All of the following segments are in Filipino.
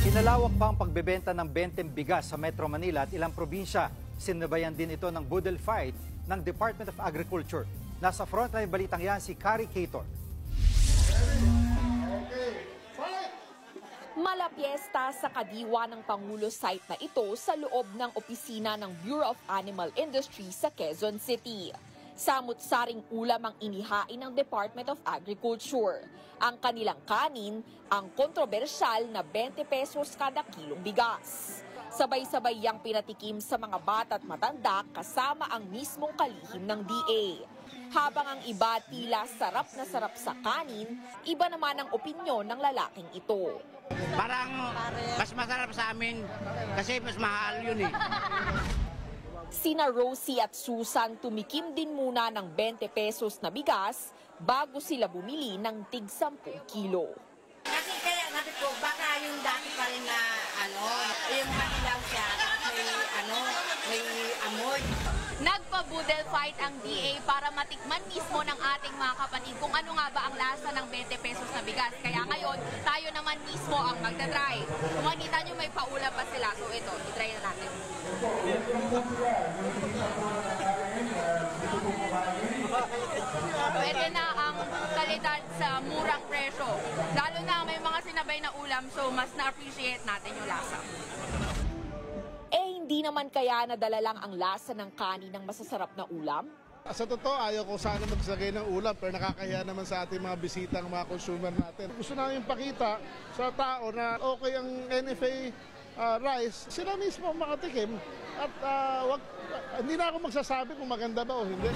Pinalawak pa ang pagbebenta ng 20 bigas sa Metro Manila at ilang probinsya. Sinabayan din ito ng budol fight ng Department of Agriculture. Nasa frontline balitang yan si Kari Cator. Malapiesta sa kadiwa ng Pangulo site na ito sa loob ng opisina ng Bureau of Animal Industry sa Quezon City. Samut-saring ulam ang inihain ng Department of Agriculture. Ang kanilang kanin, ang kontrobersyal na 20 pesos kada kilong bigas. Sabay-sabay yang pinatikim sa mga bata at matanda kasama ang mismong kalihim ng DA. Habang ang iba tila sarap na sarap sa kanin, iba naman ang opinyon ng lalaking ito. Parang mas masarap sa amin kasi mas mahal yun eh. Sina Rosie at Susan tumikim din muna ng 20 pesos na bigas bago sila bumili ng tig 10 kilo. Kasi kaya natin po, baka yung dati pa rin na yung manilaw siya, may amoy. Nagpa-budel fight ang DA para matikman mismo ng ating mga kapatid kung ano nga ba ang lasa ng 20 pesos na bigas. Kaya ngayon, tayo naman mismo ang magdadry. Kung makikita nyo may paula pa sila. So ito, itry na natin. Pwede na ang kalidad sa murang presyo. Lalo na may mga sinabay na ulam, so mas na-appreciate natin yung lasa. Hindi naman kaya nadala lang ang lasa ng kanin ng masasarap na ulam? Sa totoo, ayaw ko sana magsagay ng ulam pero nakakahiya naman sa ating mga bisita, ng mga consumer natin. Gusto namin pakita sa tao na okay ang NFA rice, sila mismo makatikim at hindi na ako magsasabi kung maganda ba o hindi.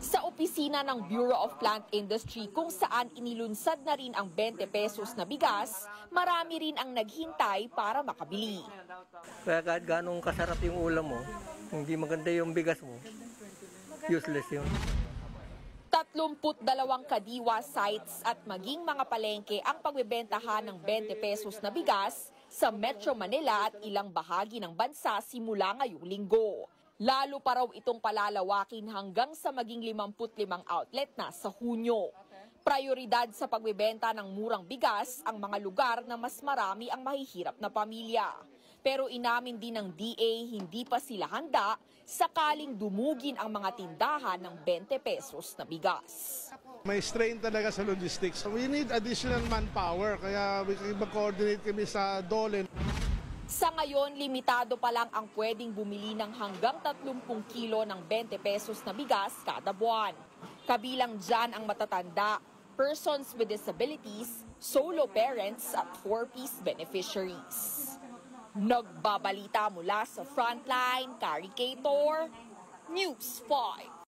Sa opisina ng Bureau of Plant Industry kung saan inilunsad na rin ang 20 pesos na bigas, marami rin ang naghintay para makabili. Kaya kahit ganong kasarap yung ulam mo, hindi maganda yung bigas mo, useless yun. 32 kadiwa sites at maging mga palengke ang pagbebentahan ng 20 pesos na bigas sa Metro Manila at ilang bahagi ng bansa simula ngayong linggo. Lalo pa raw itong palalawakin hanggang sa maging 55 outlet na sa Hunyo. Prioridad sa pagbebenta ng murang bigas ang mga lugar na mas marami ang mahihirap na pamilya. Pero inamin din ng DA hindi pa sila handa sakaling dumugin ang mga tindahan ng 20 pesos na bigas. May strain talaga sa logistics. We need additional manpower kaya mag-coordinate kami sa DOLE. Sa ngayon, limitado pa lang ang pwedeng bumili ng hanggang 30 kilo ng 20 pesos na bigas kada buwan. Kabilang dyan ang matatanda, persons with disabilities, solo parents at 4-piece beneficiaries. Nagbabalita mula sa Frontline, Kari Cator, News 5.